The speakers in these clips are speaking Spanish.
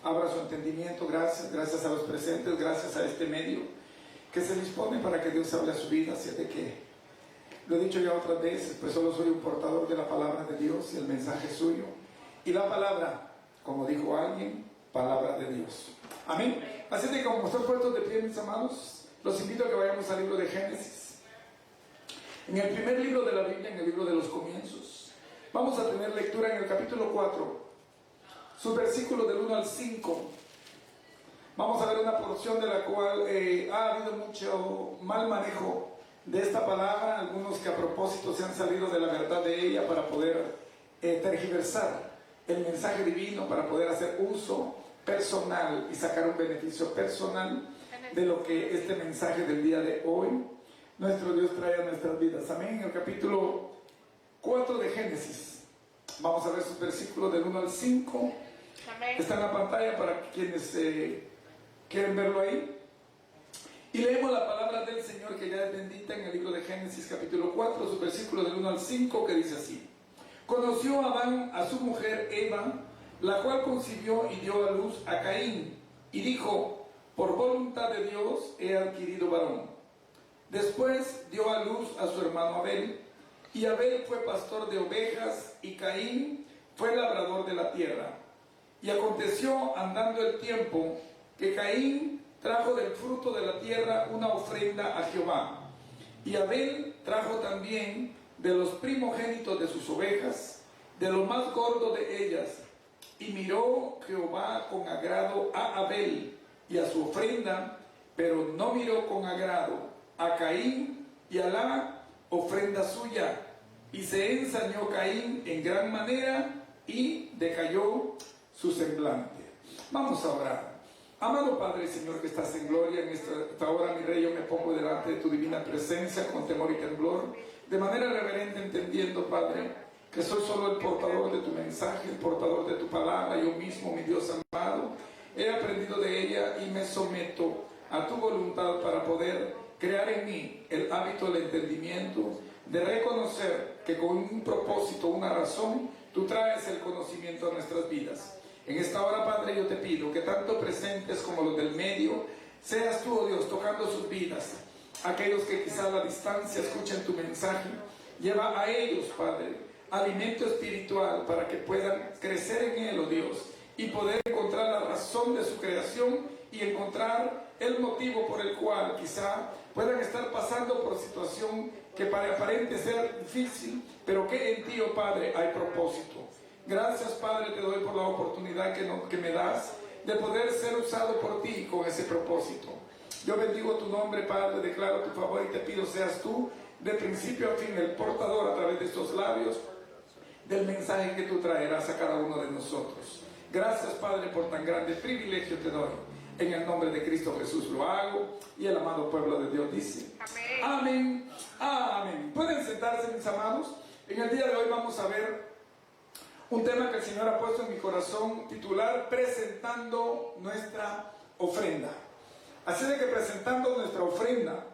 Abra su entendimiento. Gracias a los presentes, gracias a este medio que se dispone para que Dios hable a su vida. Así de que, lo he dicho ya otras veces, pues solo soy un portador de la palabra de Dios y el mensaje suyo. Y la palabra, como dijo alguien, palabra de Dios. Amén. Así de que, como están puestos de pie, mis amados, los invito a que vayamos al libro de Génesis. En el primer libro de la Biblia, en el libro de los comienzos, vamos a tener lectura en el capítulo 4, sus versículos del 1 al 5. Vamos a ver una porción de la cual ha habido mucho mal manejo de esta palabra, algunos que a propósito se han salido de la verdad de ella para poder tergiversar el mensaje divino, para poder hacer uso personal y sacar un beneficio personal de lo que este mensaje del día de hoy nuestro Dios trae a nuestras vidas. Amén. En el capítulo 4 de Génesis vamos a ver sus versículos del 1 al 5. Amén. Está en la pantalla para quienes quieren verlo ahí. Y leemos la palabra del Señor, que ya es bendita, en el libro de Génesis capítulo 4, sus versículos del 1 al 5, que dice así: Conoció Adán a su mujer Eva, la cual concibió y dio a luz a Caín, y dijo: por voluntad de Dios he adquirido varón. Después dio a luz a su hermano Abel, y Abel fue pastor de ovejas, y Caín fue labrador de la tierra. Y aconteció, andando el tiempo, que Caín trajo del fruto de la tierra una ofrenda a Jehová, y Abel trajo también de los primogénitos de sus ovejas, de lo más gordo de ellas. Y miró Jehová con agrado a Abel y a su ofrenda, pero no miró con agrado a Caín y a la ofrenda suya. Y se ensañó Caín en gran manera y decayó su semblante. Vamos a orar. Amado Padre, Señor, que estás en gloria, en esta hora, mi Rey, yo me pongo delante de tu divina presencia con temor y temblor, de manera reverente, entendiendo, Padre, que soy solo el portador de tu mensaje, el portador de tu palabra. Yo mismo, mi Dios amado, he aprendido de ella y me someto a tu voluntad para poder crear en mí el hábito del entendimiento, de reconocer que con un propósito, una razón, tú traes el conocimiento a nuestras vidas. En esta hora, Padre, yo te pido que tanto presentes como los del medio, seas tú, oh Dios, tocando sus vidas. Aquellos que quizá a la distancia escuchen tu mensaje, lleva a ellos, Padre, alimento espiritual para que puedan crecer en él, oh Dios, y poder encontrar la razón de su creación y encontrar el motivo por el cual quizá puedan estar pasando por situación que aparente ser difícil, pero que en ti, oh Padre, hay propósito. Gracias, Padre, te doy por la oportunidad que me das de poder ser usado por ti con ese propósito. Yo bendigo tu nombre, Padre, declaro tu favor y te pido seas tú, de principio a fin, el portador a través de estos labios del mensaje que tú traerás a cada uno de nosotros. Gracias, Padre, por tan grande privilegio te doy. En el nombre de Cristo Jesús lo hago, y el amado pueblo de Dios dice: amén. Amén. Amén. Pueden sentarse, mis amados. En el día de hoy vamos a ver un tema que el Señor ha puesto en mi corazón, titular: presentando nuestra ofrenda. Así de que presentando nuestra ofrenda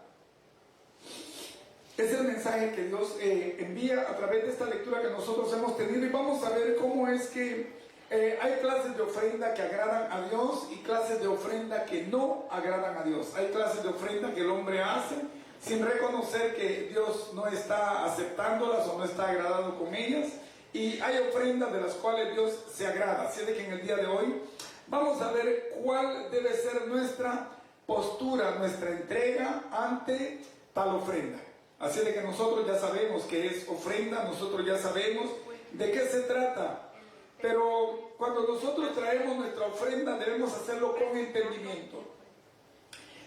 es el mensaje que Dios envía a través de esta lectura que nosotros hemos tenido, y vamos a ver cómo es que hay clases de ofrenda que agradan a Dios y clases de ofrenda que no agradan a Dios. Hay clases de ofrenda que el hombre hace sin reconocer que Dios no está aceptándolas o no está agradado con ellas, y hay ofrendas de las cuales Dios se agrada. Así de que en el día de hoy vamos a ver cuál debe ser nuestra postura, nuestra entrega ante tal ofrenda. Así de que nosotros ya sabemos qué es ofrenda, nosotros ya sabemos de qué se trata. Pero cuando nosotros traemos nuestra ofrenda, debemos hacerlo con entendimiento.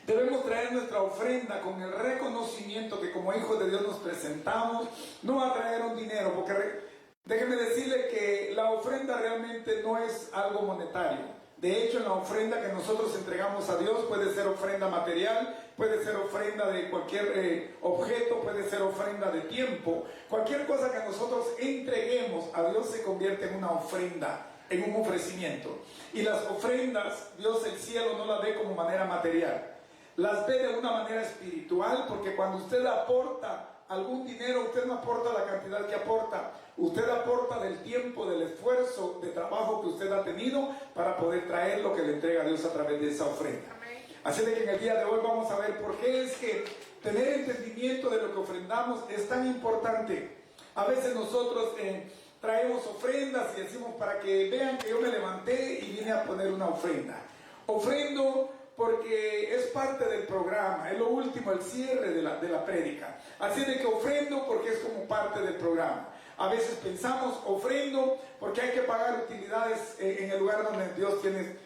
Debemos traer nuestra ofrenda con el reconocimiento que como hijos de Dios nos presentamos, no a traer un dinero, porque déjeme decirle que la ofrenda realmente no es algo monetario. De hecho, en la ofrenda que nosotros entregamos a Dios puede ser ofrenda material, puede ser ofrenda de cualquier objeto, puede ser ofrenda de tiempo. Cualquier cosa que nosotros entreguemos a Dios se convierte en una ofrenda, en un ofrecimiento. Y las ofrendas, Dios el cielo no las ve como manera material, las ve de una manera espiritual, porque cuando usted aporta algún dinero, usted no aporta la cantidad que aporta, usted aporta del tiempo, del esfuerzo, de trabajo que usted ha tenido para poder traer lo que le entrega Dios a través de esa ofrenda. Así de que en el día de hoy vamos a ver por qué es que tener entendimiento de lo que ofrendamos es tan importante. A veces nosotros traemos ofrendas y decimos para que vean que yo me levanté y vine a poner una ofrenda. Ofrendo porque es parte del programa, es lo último, el cierre de la prédica. Así de que ofrendo porque es como parte del programa. A veces pensamos ofrendo porque hay que pagar utilidades en el lugar donde Dios tiene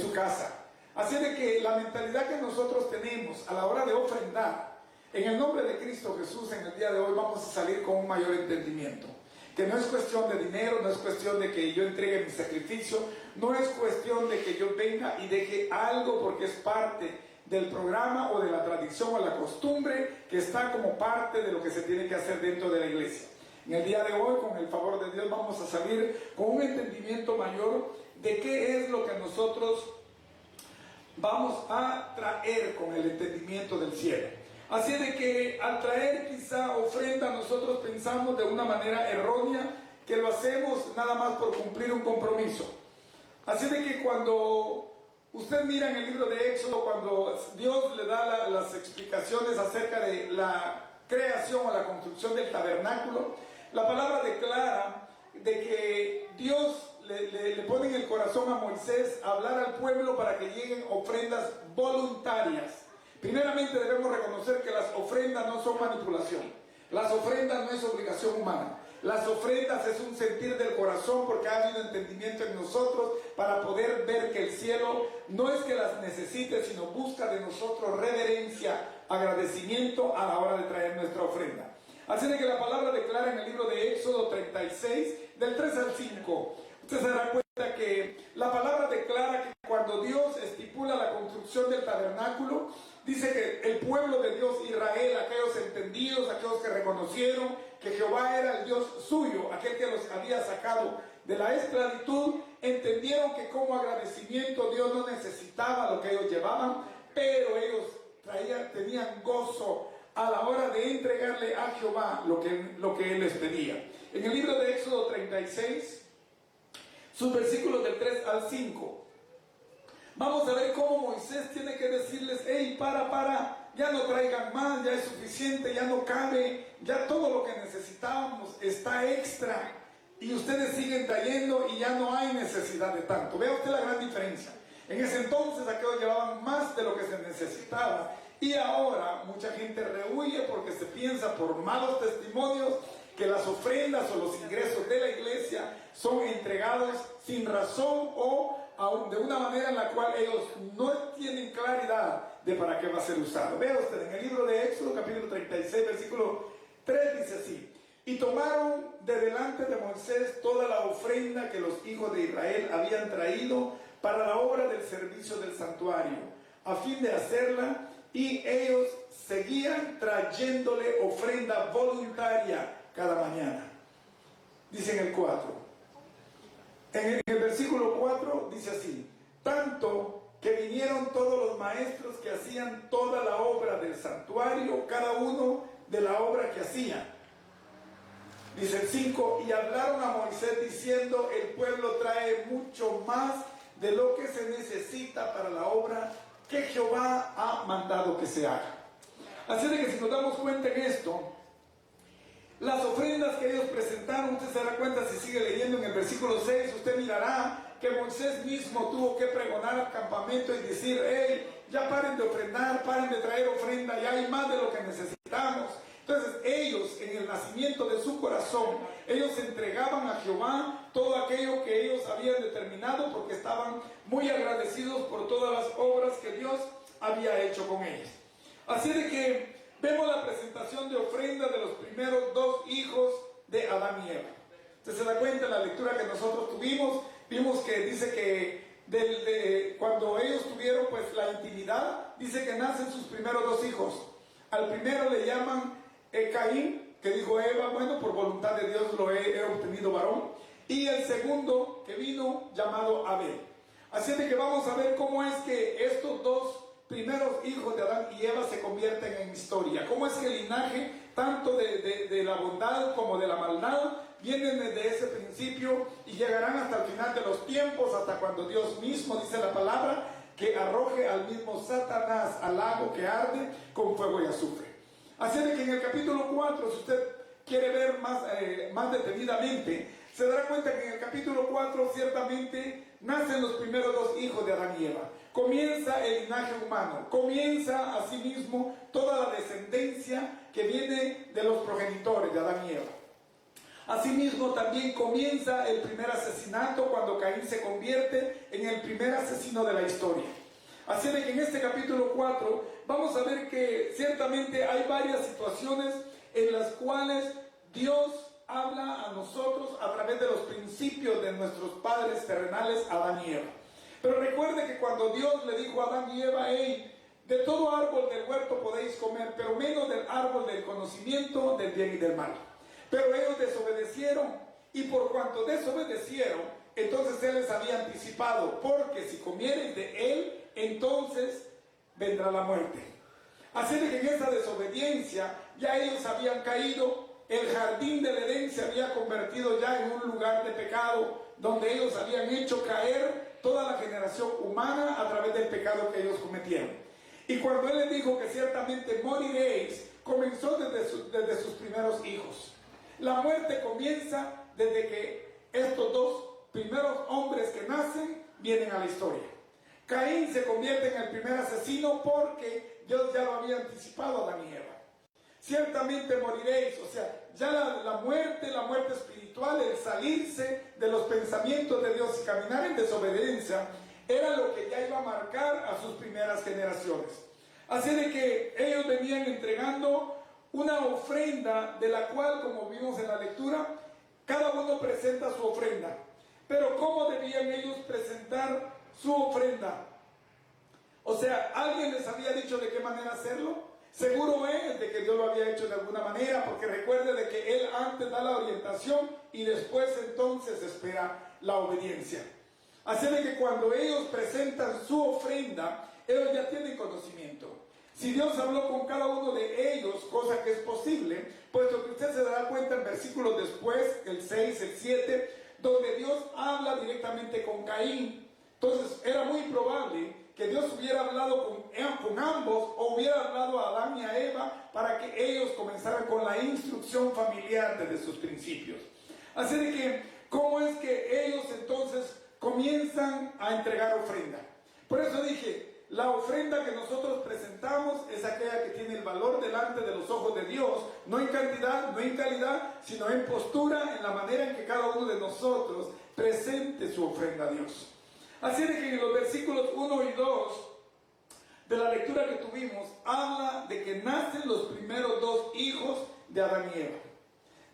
su casa. Así de que la mentalidad que nosotros tenemos a la hora de ofrendar, en el nombre de Cristo Jesús, en el día de hoy vamos a salir con un mayor entendimiento. Que no es cuestión de dinero, no es cuestión de que yo entregue mi sacrificio, no es cuestión de que yo venga y deje algo porque es parte del programa o de la tradición o la costumbre que está como parte de lo que se tiene que hacer dentro de la iglesia. En el día de hoy, con el favor de Dios, vamos a salir con un entendimiento mayor de qué es lo que nosotros vamos a traer con el entendimiento del cielo. Así de que al traer quizá ofrenda nosotros pensamos de una manera errónea que lo hacemos nada más por cumplir un compromiso. Así de que cuando usted mira en el libro de Éxodo, cuando Dios le da las explicaciones acerca de la creación o la construcción del tabernáculo, la palabra declara de que Dios le pone en el corazón a Moisés a hablar al pueblo para que lleguen ofrendas voluntarias. Primeramente debemos reconocer que las ofrendas no son manipulación. Las ofrendas no es obligación humana. Las ofrendas es un sentir del corazón porque ha habido entendimiento en nosotros para poder ver que el cielo no es que las necesite, sino busca de nosotros reverencia, agradecimiento a la hora de traer nuestra ofrenda. Así de que la palabra declara en el libro de Éxodo 36, del 3 al 5. Usted se dará cuenta que la palabra declara que cuando Dios estipula la construcción del tabernáculo, dice que el pueblo de Dios, Israel, aquellos entendidos, aquellos que reconocieron que Jehová era el Dios suyo, aquel que los había sacado de la esclavitud, entendieron que como agradecimiento Dios no necesitaba lo que ellos llevaban, pero ellos tenían gozo a la hora de entregarle a Jehová lo que Él les pedía. En el libro de Éxodo 36, sus versículos del 3 al 5, vamos a ver cómo Moisés tiene que decirles: hey, para, ya no traigan más, ya es suficiente, ya no cabe, ya todo lo que necesitábamos está extra, y ustedes siguen trayendo y ya no hay necesidad de tanto. Vea usted la gran diferencia. En ese entonces aquellos llevaban más de lo que se necesitaba, y ahora mucha gente rehuye porque se piensa por malos testimonios que las ofrendas o los ingresos de la iglesia son entregados sin razón o aún de una manera en la cual ellos no tienen claridad de para qué va a ser usado. Vea usted, en el libro de Éxodo capítulo 36 versículo 3 dice así: y tomaron de delante de Moisés toda la ofrenda que los hijos de Israel habían traído para la obra del servicio del santuario, a fin de hacerla, y ellos seguían trayéndole ofrenda voluntaria cada mañana. Dice en el 4. En el versículo 4 dice así: tanto que vinieron todos los maestros que hacían toda la obra del santuario, cada uno de la obra que hacían. Dice el 5: y hablaron a Moisés diciendo: el pueblo trae mucho más de lo que se necesita para la obra que Jehová ha mandado que se haga. Así de que si nos damos cuenta en esto, las ofrendas que ellos presentaron, usted se dará cuenta si sigue leyendo en el versículo 6, usted mirará que Moisés mismo tuvo que pregonar al campamento y decir: hey, ya paren de ofrendar, paren de traer ofrenda, ya hay más de lo que necesitamos. Entonces ellos, en el nacimiento de su corazón, ellos entregaban a Jehová todo aquello que ellos habían determinado, porque estaban muy agradecidos por todas las obras que Dios había hecho con ellos. Así de que vemos la presentación de ofrenda de los primeros dos hijos de Adán y Eva. Usted se da cuenta en la lectura que nosotros tuvimos, vimos que dice que cuando ellos tuvieron pues la intimidad, dice que nacen sus primeros dos hijos. Al primero le llaman Caín, que dijo Eva: bueno, por voluntad de Dios lo he obtenido varón. Y el segundo que vino, llamado Abel. Así de que vamos a ver cómo es que estos dos primeros hijos de Adán y Eva se convierten en historia. Cómo es que el linaje tanto de la bondad como de la maldad, vienen desde ese principio y llegarán hasta el final de los tiempos, hasta cuando Dios mismo, dice la palabra, que arroje al mismo Satanás al lago que arde con fuego y azufre. Así de que en el capítulo 4, si usted quiere ver más detenidamente, se dará cuenta que en el capítulo 4 ciertamente nacen los primeros dos hijos de Adán y Eva. Comienza el linaje humano, comienza asimismo toda la descendencia que viene de los progenitores de Adán y Eva. Asimismo también comienza el primer asesinato cuando Caín se convierte en el primer asesino de la historia. Así de que en este capítulo 4 vamos a ver que ciertamente hay varias situaciones en las cuales Dios habla a nosotros a través de los principios de nuestros padres terrenales, Adán y Eva. Pero recuerde que cuando Dios le dijo a Adán y Eva, hey, de todo árbol del huerto podéis comer, pero menos del árbol del conocimiento del bien y del mal. Pero ellos desobedecieron, y por cuanto desobedecieron, entonces Él les había anticipado, porque si comiereis de Él, entonces vendrá la muerte. Así de que en esa desobediencia ya ellos habían caído. El jardín del Edén se había convertido ya en un lugar de pecado, donde ellos habían hecho caer toda la generación humana a través del pecado que ellos cometieron. Y cuando Él les dijo que ciertamente moriréis, comenzó desde sus primeros hijos. La muerte comienza desde que estos dos primeros hombres que nacen vienen a la historia. Caín se convierte en el primer asesino porque Dios ya lo había anticipado a Adán y Eva. Ciertamente moriréis, o sea, ya la muerte espiritual, el salirse de los pensamientos de Dios y caminar en desobediencia, era lo que ya iba a marcar a sus primeras generaciones. Así de que ellos venían entregando una ofrenda de la cual, como vimos en la lectura, cada uno presenta su ofrenda. Pero ¿cómo debían ellos presentar su ofrenda? O sea, ¿alguien les había dicho de qué manera hacerlo? Seguro es de que Dios lo había hecho de alguna manera, porque recuerde de que Él antes da la orientación y después entonces espera la obediencia. Así de que cuando ellos presentan su ofrenda, ellos ya tienen conocimiento. Si Dios habló con cada uno de ellos, cosa que es posible, puesto que usted se dará cuenta en versículos después, el 6, el 7, donde Dios habla directamente con Caín. Entonces era muy probable que Dios hubiera hablado con ambos, o hubiera hablado a Adán y a Eva para que ellos comenzaran con la instrucción familiar desde sus principios. Así de que, ¿cómo es que ellos entonces comienzan a entregar ofrenda? Por eso dije, la ofrenda que nosotros presentamos es aquella que tiene el valor delante de los ojos de Dios, no en cantidad, no en calidad, sino en postura, en la manera en que cada uno de nosotros presente su ofrenda a Dios. Así de que en los versículos 1 y 2 de la lectura que tuvimos, habla de que nacen los primeros dos hijos de Adán y Eva.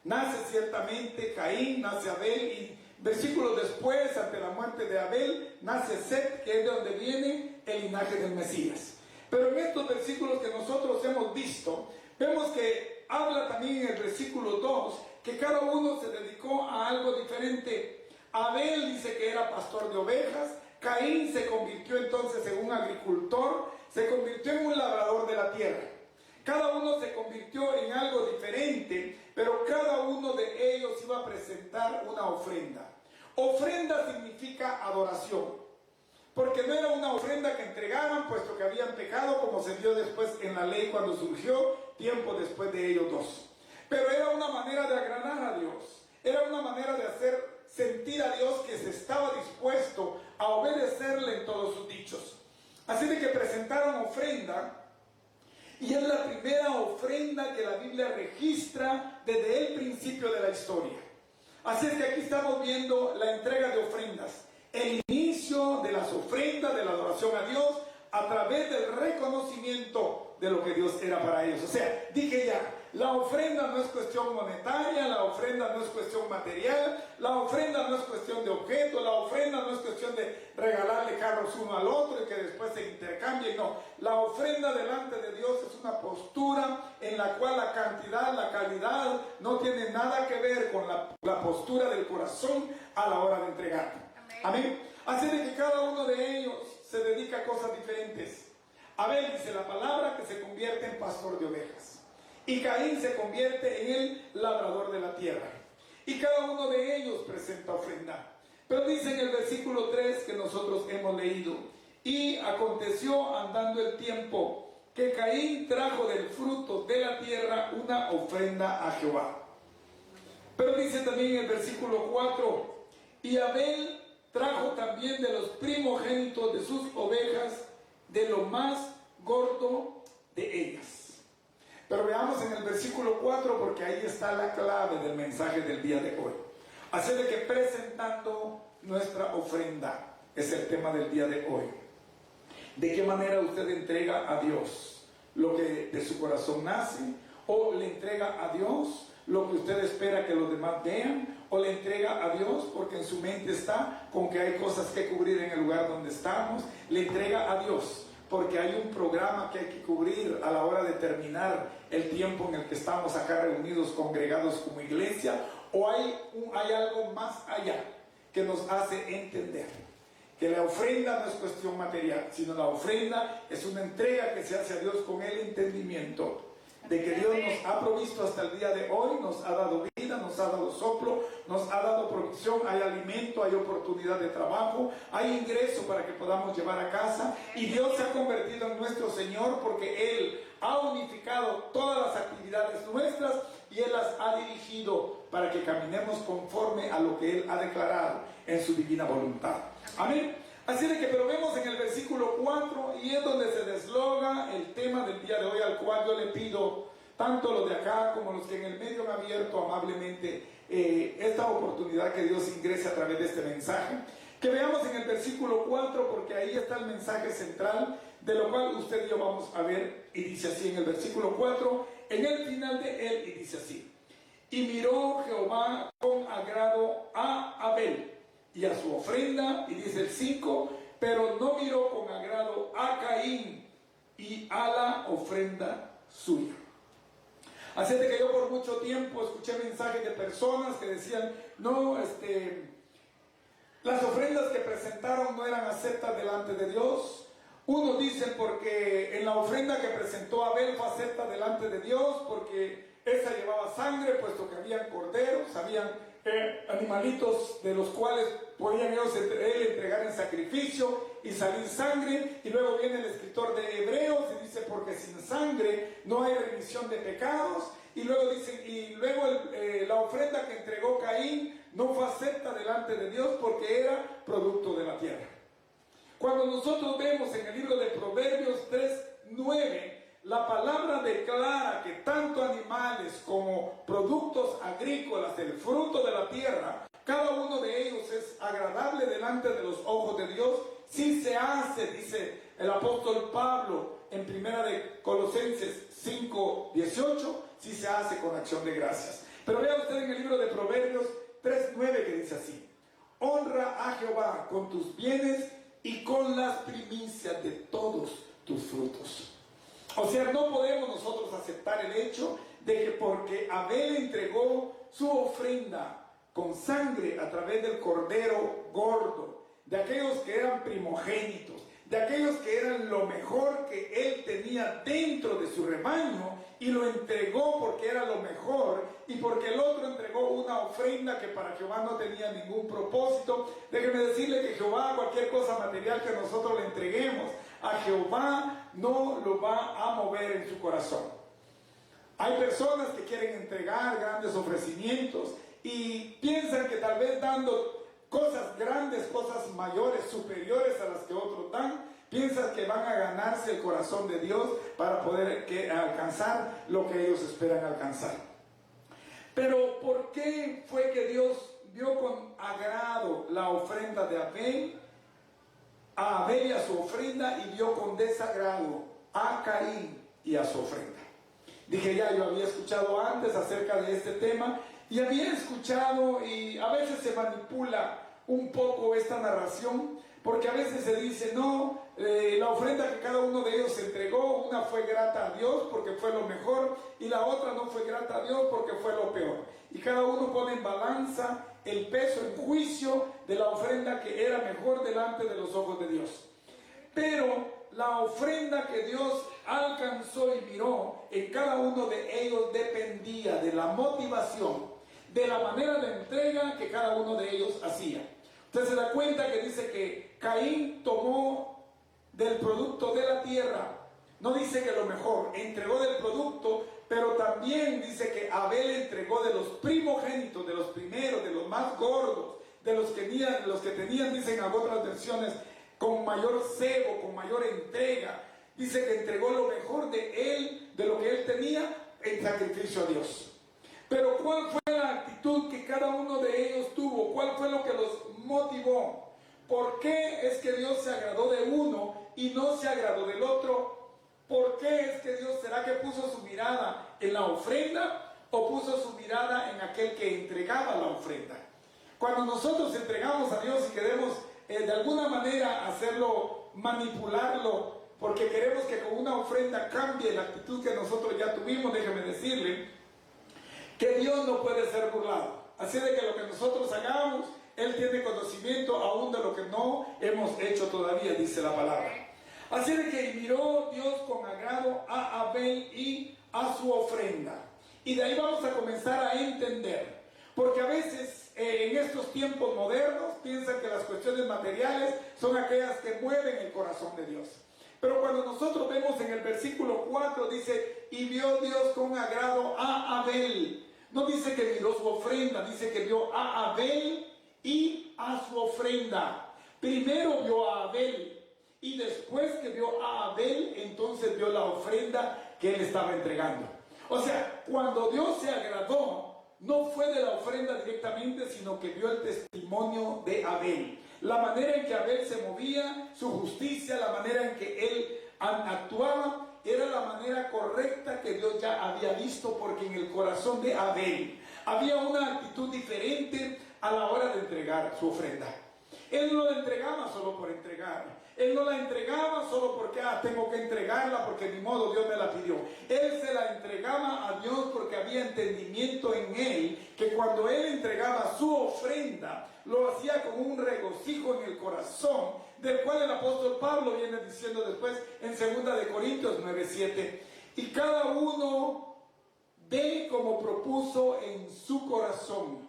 Nace ciertamente Caín, nace Abel, y versículos después, ante la muerte de Abel, nace Set, que es de donde viene el linaje del Mesías. Pero en estos versículos que nosotros hemos visto, vemos que habla también en el versículo 2, que cada uno se dedicó a algo diferente. Abel dice que era pastor de ovejas, Caín se convirtió entonces en un agricultor, se convirtió en un labrador de la tierra. Cada uno se convirtió en algo diferente, pero cada uno de ellos iba a presentar una ofrenda. Ofrenda significa adoración, porque no era una ofrenda que entregaran puesto que habían pecado, como se vio después en la ley cuando surgió, tiempo después de ellos dos. Pero era una manera de agradar a Dios, era una manera de hacer sentir a Dios que se estaba dispuesto a obedecerle en todos sus dichos. Así de que presentaron ofrenda, y es la primera ofrenda que la Biblia registra desde el principio de la historia. Así es que aquí estamos viendo la entrega de ofrendas, el inicio de las ofrendas, de la adoración a Dios, a través del reconocimiento de lo que Dios era para ellos. O sea, dije ya, la ofrenda no es cuestión monetaria, la ofrenda no es cuestión material, la ofrenda no es cuestión de objetos, la ofrenda no es cuestión de regalarle carros uno al otro y que después se intercambien. No, la ofrenda delante de Dios es una postura en la cual la cantidad, la calidad no tiene nada que ver con la postura del corazón a la hora de entregar. Amén. Así de que cada uno de ellos se dedica a cosas diferentes. Abel dice la palabra que se convierte en pastor de ovejas. y Caín se convierte en el labrador de la tierra. Y cada uno de ellos presenta ofrenda. Pero dice en el versículo 3 que nosotros hemos leído: y aconteció andando el tiempo que Caín trajo del fruto de la tierra una ofrenda a Jehová. Pero dice también en el versículo 4: y Abel trajo también de los primogénitos de sus ovejas, de lo más gordo de ellas. Pero veamos en el versículo 4, porque ahí está la clave del mensaje del día de hoy. Así de que presentando nuestra ofrenda es el tema del día de hoy. ¿De qué manera usted entrega a Dios lo que de su corazón nace? ¿O le entrega a Dios lo que usted espera que los demás vean? ¿O le entrega a Dios porque en su mente está con que hay cosas que cubrir en el lugar donde estamos? ¿Le entrega a Dios porque hay un programa que hay que cubrir a la hora de terminar el tiempo en el que estamos acá reunidos, congregados como iglesia? ¿O hay algo más allá que nos hace entender que la ofrenda no es cuestión material, sino la ofrenda es una entrega que se hace a Dios con el entendimiento de que Dios nos ha provisto hasta el día de hoy, nos ha dado vida, nos ha dado soplo, nos ha dado provisión, hay alimento, hay oportunidad de trabajo, hay ingreso para que podamos llevar a casa, y Dios se ha convertido en nuestro Señor porque Él ha unificado todas las actividades nuestras y Él las ha dirigido para que caminemos conforme a lo que Él ha declarado en su divina voluntad. Amén. Así de que, pero vemos en el versículo 4, y es donde se desloga el tema del día de hoy, al cual yo le pido, tanto los de acá como los que en el medio han abierto amablemente esta oportunidad, que Dios ingrese a través de este mensaje. Que veamos en el versículo 4, porque ahí está el mensaje central, de lo cual usted y yo vamos a ver, y dice así en el versículo 4, en el final de él, y dice así: y miró Jehová con agrado a Abel y a su ofrenda, y dice el 5, pero no miró con agrado a Caín y a la ofrenda suya. Así de que yo por mucho tiempo escuché mensajes de personas que decían: no, las ofrendas que presentaron no eran aceptas delante de Dios. Unos dicen porque en la ofrenda que presentó Abel fue acepta delante de Dios porque esa llevaba sangre, puesto que habían corderos, habían animalitos de los cuales podían ellos entregar en sacrificio y salir sangre. Y luego viene el escritor de Hebreos y dice: porque sin sangre no hay remisión de pecados. Y luego dicen, la ofrenda que entregó Caín no fue acepta delante de Dios porque era producto de la tierra. Cuando nosotros vemos en el libro de Proverbios 3:9, la palabra declara que tanto animales como productos agrícolas, el fruto de la tierra, cada uno de ellos es agradable delante de los ojos de Dios si se hace, dice el apóstol Pablo en primera de Colosenses 5:18, si se hace con acción de gracias. Pero vea usted en el libro de Proverbios 3:9 que dice así: honra a Jehová con tus bienes y con las primicias de todos tus frutos. O sea, no podemos nosotros aceptar el hecho de que porque Abel entregó su ofrenda con sangre a través del cordero gordo, de aquellos que eran primogénitos, de aquellos que eran lo mejor que él tenía dentro de su rebaño, y lo entregó porque era lo mejor, y porque el otro entregó una ofrenda que para Jehová no tenía ningún propósito. Déjeme decirle que Jehová, cualquier cosa material que nosotros le entreguemos a Jehová, no lo va a mover en su corazón. Hay personas que quieren entregar grandes ofrecimientos y piensan que tal vez dando cosas grandes, cosas mayores, superiores a las que otros dan, piensan que van a ganarse el corazón de Dios para poder alcanzar lo que ellos esperan alcanzar. Pero ¿por qué fue que Dios vio con agrado la ofrenda de Abel, a Abel y a su ofrenda, y vio con desagrado a Caín y a su ofrenda? Dije ya, yo había escuchado antes acerca de este tema, y había escuchado, y a veces se manipula un poco esta narración, porque a veces se dice, no, la ofrenda que cada uno de ellos entregó, una fue grata a Dios porque fue lo mejor, y la otra no fue grata a Dios porque fue lo peor. Y cada uno pone en balanza el peso, en juicio de la ofrenda que era mejor delante de los ojos de Dios. Pero la ofrenda que Dios alcanzó y miró en cada uno de ellos dependía de la motivación, de la manera de entrega que cada uno de ellos hacía. Usted se da cuenta que dice que Caín tomó del producto de la tierra. No dice que lo mejor, entregó del producto, pero también dice que Abel entregó de los primogénitos, de los primeros, de los más gordos, de los que tenían, dicen a otras versiones, con mayor cebo, con mayor entrega. Dice que entregó lo mejor de él, de lo que él tenía, en sacrificio a Dios. Pero ¿cuál fue la actitud que cada uno de ellos tuvo? ¿Cuál fue lo que los motivó? ¿Por qué es que Dios se agradó de uno y no se agradó del otro? ¿Por qué es que Dios, será que puso su mirada en la ofrenda o puso su mirada en aquel que entregaba la ofrenda? Cuando nosotros entregamos a Dios y queremos de alguna manera hacerlo, manipularlo, porque queremos que con una ofrenda cambie la actitud que nosotros ya tuvimos, déjeme decirle que Dios no puede ser burlado. Así de que lo que nosotros hagamos, Él tiene conocimiento aún de lo que no hemos hecho todavía, dice la palabra. Así de que miró Dios con agrado a Abel y a su ofrenda. Y de ahí vamos a comenzar a entender. Porque a veces en estos tiempos modernos piensan que las cuestiones materiales son aquellas que mueven el corazón de Dios. Pero cuando nosotros vemos en el versículo 4 dice, y vio Dios con agrado a Abel. No dice que miró su ofrenda, dice que vio a Abel y a su ofrenda. Primero vio a Abel. Y después que vio a Abel, entonces vio la ofrenda que él estaba entregando. O sea, cuando Dios se agradó, no fue de la ofrenda directamente, sino que vio el testimonio de Abel. La manera en que Abel se movía, su justicia, la manera en que él actuaba, era la manera correcta que Dios ya había visto, porque en el corazón de Abel había una actitud diferente a la hora de entregar su ofrenda. Él no la entregaba solo por entregar. Él no la entregaba solo porque tengo que entregarla porque ni modo Dios me la pidió. Él se la entregaba a Dios porque había entendimiento en él, que cuando él entregaba su ofrenda, lo hacía con un regocijo en el corazón, del cual el apóstol Pablo viene diciendo después en 2 de Corintios 9:7. Y cada uno dé como propuso en su corazón,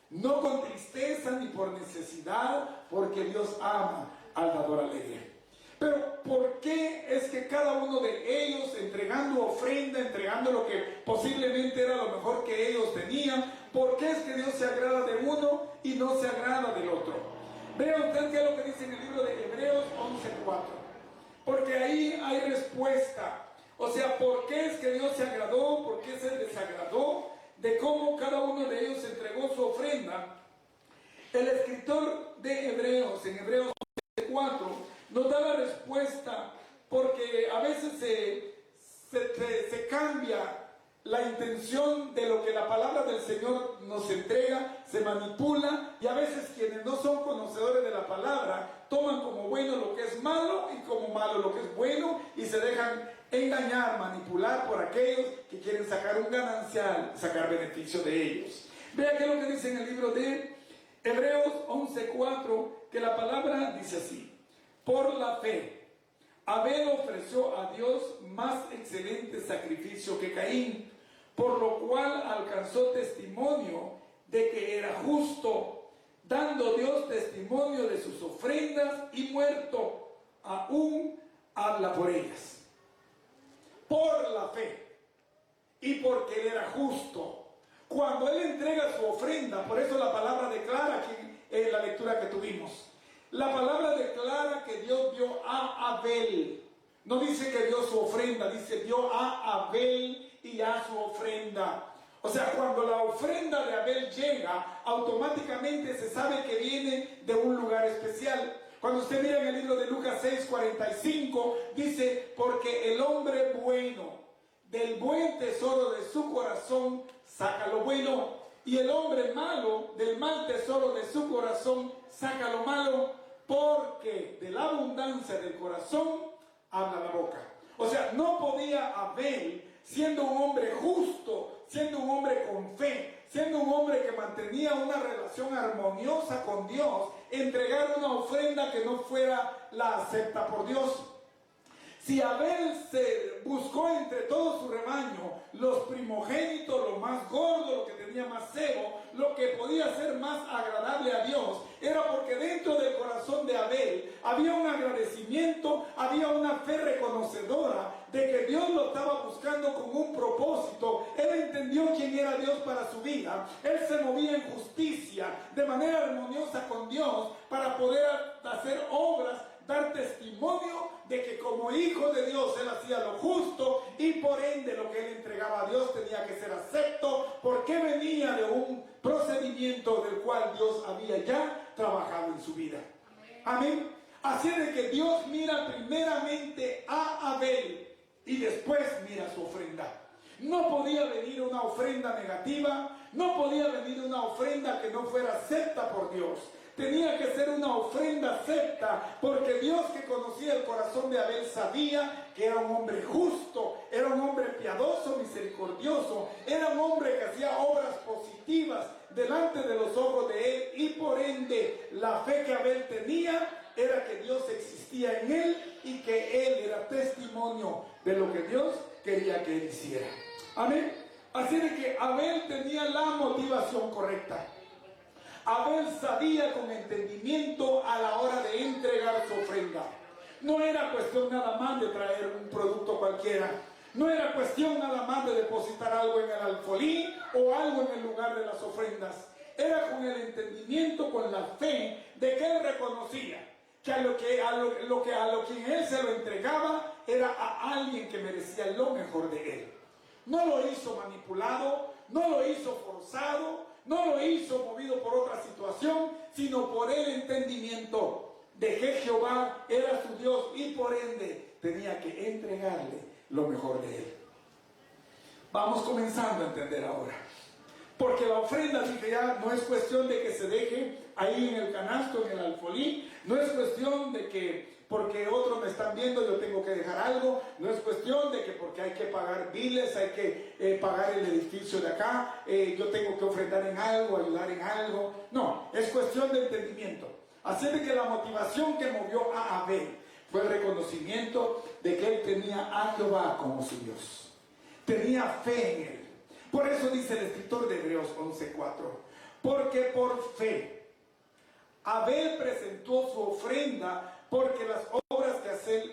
no con tristeza ni por necesidad, porque Dios ama al dador alegre. Pero ¿por qué es que cada uno de ellos, entregando ofrenda, entregando lo que posiblemente era lo mejor que ellos tenían, por qué es que Dios se agrada de uno y no se agrada del otro? Vea usted qué es lo que dice en el libro de Hebreos 11:4, porque ahí hay respuesta. O sea, ¿por qué es que Dios se agradó? ¿Por qué se desagradó? De cómo cada uno de ellos entregó su ofrenda. El escritor de Hebreos, en Hebreos 4, nos da la respuesta, porque a veces se cambia la intención de lo que la palabra del Señor nos entrega, se manipula, y a veces quienes no son conocedores de la palabra toman como bueno lo que es malo y como malo lo que es bueno, y se dejan engañar, manipular por aquellos que quieren sacar un ganancial, sacar beneficio de ellos. Vea qué es lo que dice en el libro de Hebreos 11:4, que la palabra dice así: por la fe, Abel ofreció a Dios más excelente sacrificio que Caín, por lo cual alcanzó testimonio de que era justo, dando Dios testimonio de sus ofrendas, y muerto aún habla por ellas. Por la fe y porque él era justo. Cuando él entrega su ofrenda, por eso la palabra declara aquí en la lectura que tuvimos, la palabra declara que Dios vio a Abel. No dice que dio su ofrenda, dice vio a Abel y a su ofrenda. O sea, cuando la ofrenda de Abel llega, automáticamente se sabe que viene de un lugar especial. Cuando usted mira en el libro de Lucas 6:45, dice, porque el hombre bueno, del buen tesoro de su corazón, saca lo bueno, y el hombre malo, del mal tesoro de su corazón, saca lo malo, porque de la abundancia del corazón habla la boca. O sea, no podía Abel, siendo un hombre justo, siendo un hombre con fe, siendo un hombre que mantenía una relación armoniosa con Dios, entregar una ofrenda que no fuera la acepta por Dios. Si Abel se buscó entre todo su rebaño los primogénitos, lo más gordo, lo que tenía más cebo, lo que podía ser más agradable a Dios, era porque dentro del corazón de Abel había un agradecimiento, había una fe reconocedora de que Dios lo estaba buscando con un propósito. Él entendió quién era Dios para su vida. Él se movía en justicia, de manera armoniosa con Dios, para poder hacer obras, dar testimonio de que como hijo de Dios él hacía lo justo, y por ende lo que él entregaba a Dios tenía que ser acepto, porque venía de un procedimiento del cual Dios había ya trabajado en su vida. Amén. Así de que Dios mira primeramente a Abel y después mira su ofrenda. No podía venir una ofrenda negativa, no podía venir una ofrenda que no fuera acepta por Dios. Tenía que ser una ofrenda acepta, porque Dios, que conocía el corazón de Abel, sabía que era un hombre justo, era un hombre piadoso, misericordioso, era un hombre que hacía obras positivas delante de los ojos de él, y por ende la fe que Abel tenía era que Dios existía en él y que él era testimonio de lo que Dios quería que él hiciera. Amén. Así de que Abel tenía la motivación correcta. Abel sabía con entendimiento a la hora de entregar su ofrenda. No era cuestión nada más de traer un producto cualquiera. No era cuestión nada más de depositar algo en el alfolí o algo en el lugar de las ofrendas. Era con el entendimiento, con la fe de que él reconocía que a lo quien él se lo entregaba era a alguien que merecía lo mejor de él. No lo hizo manipulado, no lo hizo forzado, no lo hizo movido por otra situación, sino por el entendimiento de que Jehová era su Dios, y por ende tenía que entregarle lo mejor de él. Vamos comenzando a entender ahora. Porque la ofrenda, dije ya, no es cuestión de que se deje ahí en el canasto, en el alfolí. No es cuestión de que porque otros me están viendo yo tengo que dejar algo. No es cuestión de que porque hay que pagar biles, hay que pagar el edificio de acá, yo tengo que ofrendar en algo, ayudar en algo. No, es cuestión de entendimiento. Así de que la motivación que movió a Abel fue el reconocimiento de que él tenía a Jehová como su Dios. Tenía fe en él. Por eso dice el escritor de Hebreos 11:4, porque por fe Abel presentó su ofrenda, porque las obras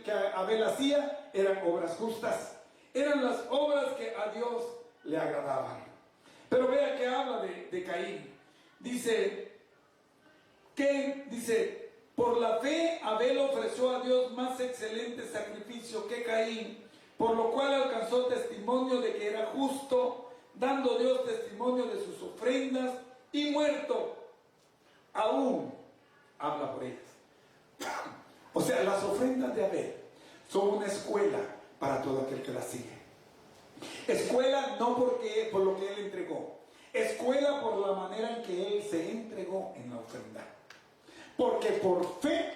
que Abel hacía eran obras justas, eran las obras que a Dios le agradaban. Pero vea que habla de Caín. Dice, por la fe Abel ofreció a Dios más excelente sacrificio que Caín, por lo cual alcanzó testimonio de que era justo, dando Dios testimonio de sus ofrendas, y muerto aún habla por ellas. O sea, las ofrendas de Abel son una escuela para todo aquel que las sigue. Escuela no por lo que él entregó, escuela por la manera en que él se entregó en la ofrenda. Porque por fe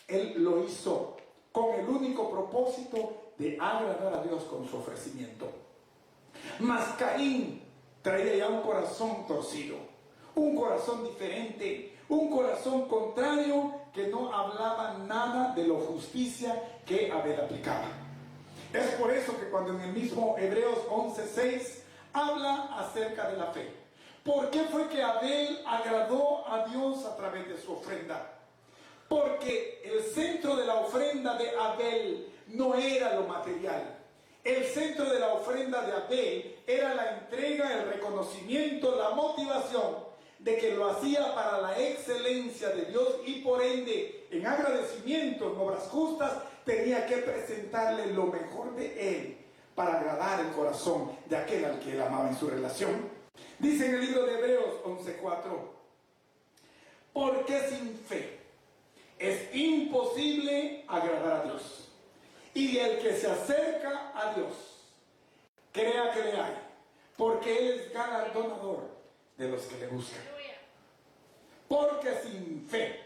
él lo hizo con el único propósito de agradar a Dios con su ofrecimiento. Mas Caín traía ya un corazón torcido, un corazón diferente, un corazón contrario, que no hablaba nada de la justicia que Abel aplicaba. Es por eso que cuando en el mismo Hebreos 11:6 habla acerca de la fe. ¿Por qué fue que Abel agradó a Dios a través de su ofrenda? Porque el centro de la ofrenda de Abel no era lo material. El centro de la ofrenda de Abel era la entrega, el reconocimiento, la motivación de que lo hacía para la excelencia de Dios, y por ende, en agradecimiento, en obras justas, tenía que presentarle lo mejor de él para agradar el corazón de aquel al que él amaba en su relación. Dice en el libro de Hebreos 11:4, porque sin fe es imposible agradar a Dios. Y el que se acerca a Dios, crea que le hay, porque Él es galardonador de los que le buscan. Porque sin fe,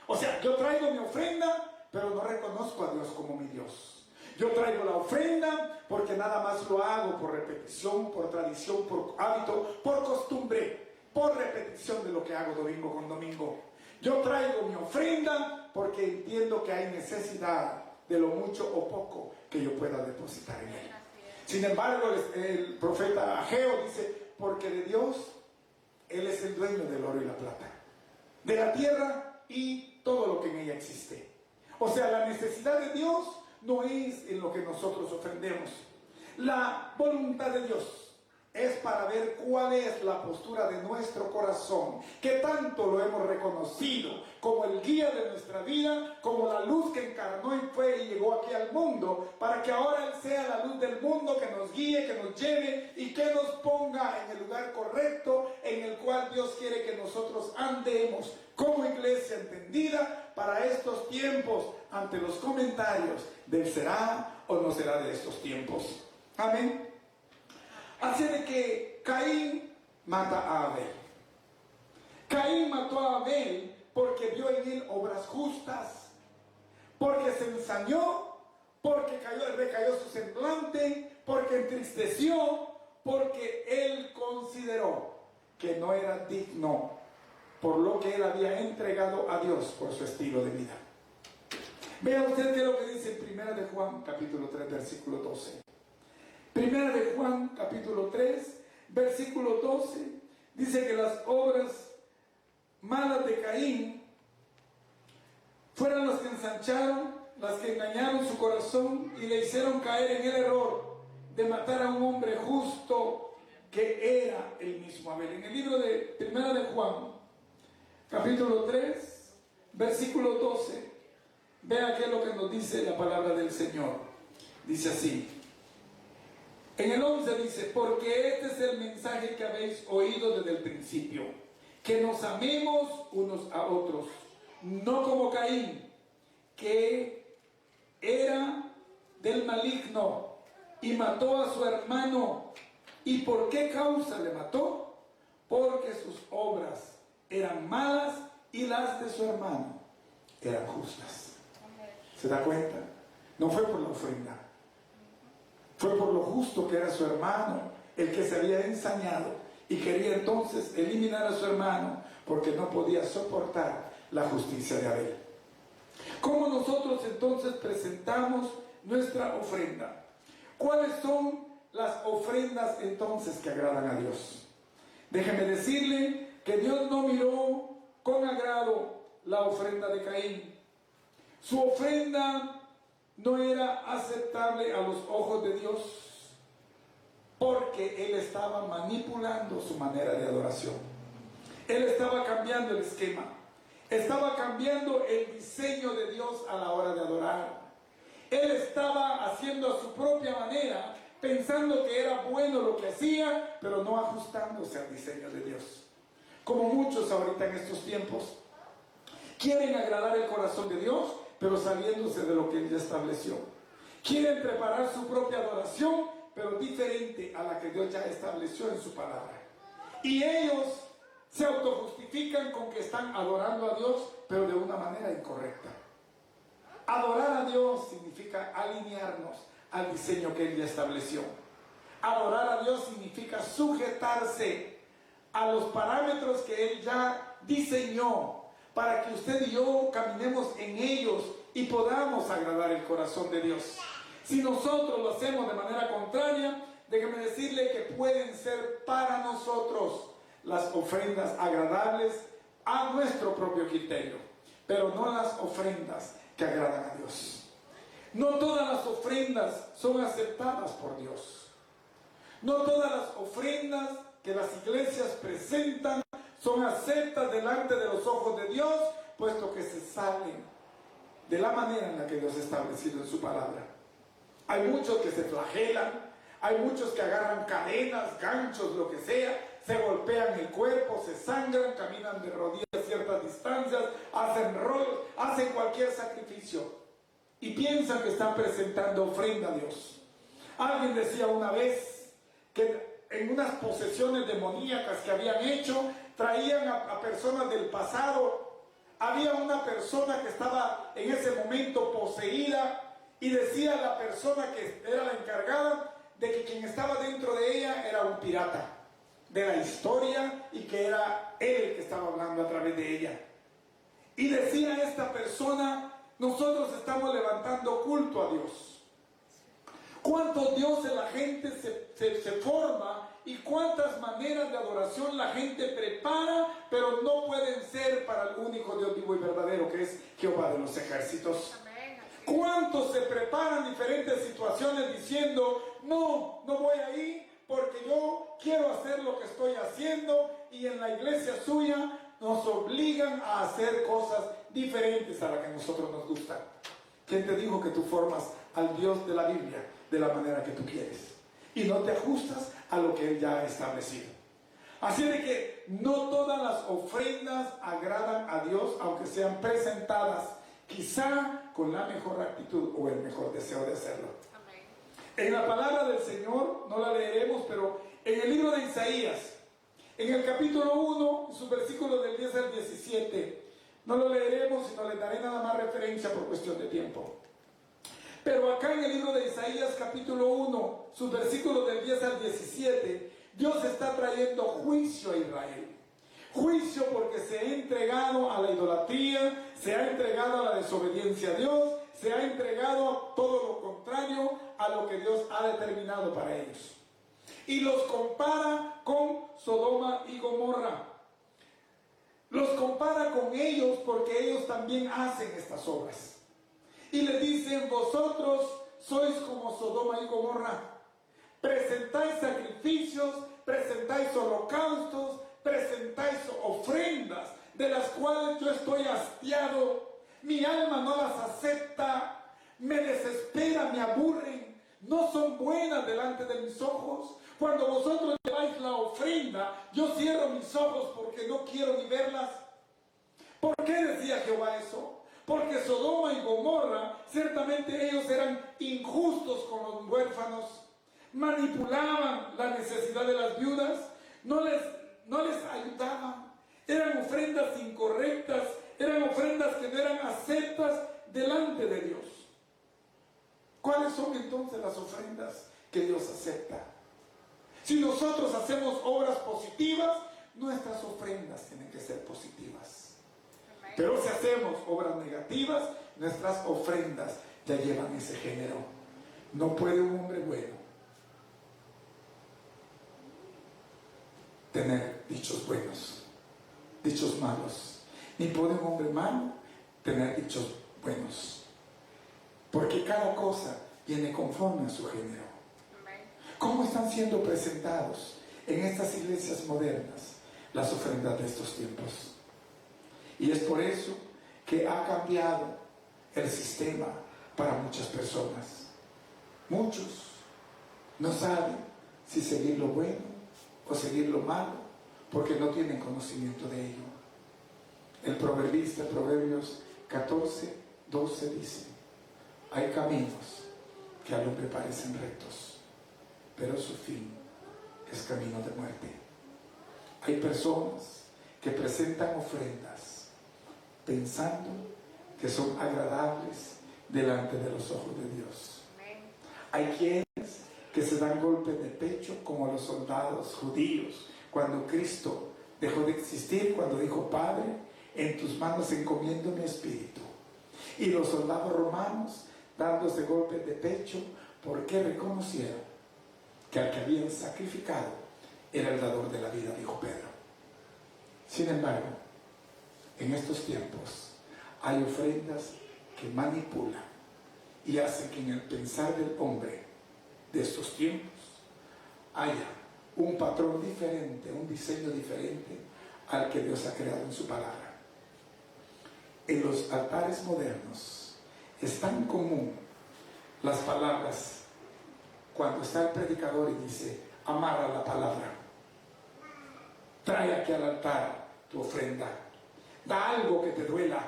o sea, yo traigo mi ofrenda, pero no reconozco a Dios como mi Dios. Yo traigo la ofrenda porque nada más lo hago por repetición, por tradición, por hábito, por costumbre, por repetición de lo que hago domingo con domingo. Yo traigo mi ofrenda porque entiendo que hay necesidad de lo mucho o poco que yo pueda depositar en él. Sin embargo, el profeta Ageo dice, porque de Dios, Él es el dueño del oro y la plata, de la tierra y todo lo que en ella existe. O sea, la necesidad de Dios no es en lo que nosotros ofrendemos. La voluntad de Dios es para ver cuál es la postura de nuestro corazón, que tanto lo hemos reconocido como el guía de nuestra vida, como la luz que encarnó y fue y llegó aquí al mundo, para que ahora Él sea la luz del mundo, que nos guíe, que nos lleve y que nos ponga en el lugar correcto en el cual Dios quiere que nosotros andemos como iglesia entendida para estos tiempos, ante los comentarios del será o no será de estos tiempos. Amén. Así de que Caín mata a Abel. Caín mató a Abel porque vio en él obras justas, porque se ensañó, porque recayó su semblante, porque entristeció, porque él consideró que no era digno por lo que él había entregado a Dios por su estilo de vida. Vea usted qué es lo que dice en 1 de Juan, capítulo 3, versículo 12. 1 de Juan, capítulo 3, versículo 12, dice que las obras malas de Caín fueron las que ensancharon, las que engañaron su corazón y le hicieron caer en el error de matar a un hombre justo que era el mismo Abel. En el libro de 1 de Juan, capítulo 3, versículo 12, vea qué es lo que nos dice la palabra del Señor. Dice así. En el 11 dice, porque este es el mensaje que habéis oído desde el principio, que nos amemos unos a otros, no como Caín, que era del maligno y mató a su hermano. ¿Y por qué causa le mató? Porque sus obras eran malas y las de su hermano eran justas. ¿Se da cuenta? No fue por la ofrenda. Fue por lo justo que era su hermano, el que se había ensañado y quería entonces eliminar a su hermano porque no podía soportar la justicia de Abel. ¿Cómo nosotros entonces presentamos nuestra ofrenda? ¿Cuáles son las ofrendas entonces que agradan a Dios? Déjeme decirle que Dios no miró con agrado la ofrenda de Caín. Su ofrenda no era aceptable a los ojos de Dios, porque Él estaba manipulando su manera de adoración. Él estaba cambiando el esquema, estaba cambiando el diseño de Dios a la hora de adorar. Él estaba haciendo a su propia manera, pensando que era bueno lo que hacía, pero no ajustándose al diseño de Dios. Como muchos ahorita en estos tiempos quieren agradar el corazón de Dios, pero saliéndose de lo que Él ya estableció. Quieren preparar su propia adoración, pero diferente a la que Dios ya estableció en su palabra. Y ellos se autojustifican con que están adorando a Dios, pero de una manera incorrecta. Adorar a Dios significa alinearnos al diseño que Él ya estableció. Adorar a Dios significa sujetarse a los parámetros que Él ya diseñó, para que usted y yo caminemos en ellos y podamos agradar el corazón de Dios. Si nosotros lo hacemos de manera contraria, déjeme decirle que pueden ser para nosotros las ofrendas agradables a nuestro propio criterio, pero no las ofrendas que agradan a Dios. No todas las ofrendas son aceptadas por Dios. No todas las ofrendas que las iglesias presentan son aceptas delante de los ojos de Dios, puesto que se salen de la manera en la que Dios ha establecido en su palabra. Hay muchos que se flagelan, hay muchos que agarran cadenas, ganchos, lo que sea, se golpean el cuerpo, se sangran, caminan de rodillas a ciertas distancias, hacen rollos, hacen cualquier sacrificio y piensan que están presentando ofrenda a Dios. Alguien decía una vez que en unas posesiones demoníacas que habían hecho, traían a personas del pasado. Había una persona que estaba en ese momento poseída y decía la persona que era la encargada de que quien estaba dentro de ella era un pirata de la historia y que era él el que estaba hablando a través de ella. Y decía esta persona nosotros estamos levantando culto a Dios. Cuántos dioses la gente se forma y cuántas maneras de adoración la gente prepara, pero no pueden ser para el único Dios vivo y verdadero, que es Jehová de los ejércitos. Amén. ¿Cuántos se preparan diferentes situaciones diciendo, no voy ahí porque yo quiero hacer lo que estoy haciendo, y en la iglesia suya nos obligan a hacer cosas diferentes a las que a nosotros nos gustan? ¿Quién te dijo que tú formas al Dios de la Biblia de la manera que tú quieres y no te ajustas a lo que Él ya ha establecido? Así de que no todas las ofrendas agradan a Dios, aunque sean presentadas quizá con la mejor actitud o el mejor deseo de hacerlo. Amén. En la palabra del Señor, no la leeremos, pero en el libro de Isaías, en el capítulo 1, sus versículos del 10 al 17, no lo leeremos, sino les daré nada más referencia por cuestión de tiempo. Pero acá en el libro de Isaías capítulo 1, sus versículos del 10 al 17, Dios está trayendo juicio a Israel. Juicio porque se ha entregado a la idolatría, se ha entregado a la desobediencia a Dios, se ha entregado a todo lo contrario a lo que Dios ha determinado para ellos. Y los compara con Sodoma y Gomorra. Los compara con ellos porque ellos también hacen estas obras. Y les dicen, vosotros sois como Sodoma y Gomorra. Presentáis sacrificios, presentáis holocaustos, presentáis ofrendas de las cuales yo estoy hastiado. Mi alma no las acepta, me desespera, me aburren, no son buenas delante de mis ojos. Cuando vosotros lleváis la ofrenda, yo cierro mis ojos porque no quiero ni verlas. ¿Por qué decía Jehová eso? Porque Sodoma y Gomorra, ciertamente ellos eran injustos con los huérfanos, manipulaban la necesidad de las viudas, no les ayudaban, eran ofrendas incorrectas, eran ofrendas que no eran aceptas delante de Dios. ¿Cuáles son entonces las ofrendas que Dios acepta? Si nosotros hacemos obras positivas, nuestras ofrendas tienen que ser positivas. Pero si hacemos obras negativas, nuestras ofrendas ya llevan ese género. No puede un hombre bueno tener dichos buenos, dichos malos, ni puede un hombre malo tener dichos buenos, porque cada cosa viene conforme a su género. ¿Cómo están siendo presentados en estas iglesias modernas las ofrendas de estos tiempos? Y es por eso que ha cambiado el sistema para muchas personas. Muchos no saben si seguir lo bueno o seguir lo malo, porque no tienen conocimiento de ello. El proverbista, Proverbios 14, 12 dice, hay caminos que al hombre parecen rectos, pero su fin es camino de muerte. Hay personas que presentan ofrendas pensando que son agradables delante de los ojos de Dios. Hay quienes que se dan golpes de pecho como los soldados judíos cuando Cristo dejó de existir, cuando dijo, Padre, en tus manos encomiendo mi espíritu. Y los soldados romanos dándose golpes de pecho porque reconocieron que al que habían sacrificado era el dador de la vida, dijo Pedro. Sin embargo, en estos tiempos hay ofrendas que manipulan y hacen que en el pensar del hombre de estos tiempos haya un patrón diferente, un diseño diferente al que Dios ha creado en su palabra. En los altares modernos es tan común las palabras cuando está el predicador y dice, amarra la palabra, trae aquí al altar tu ofrenda, da algo que te duela,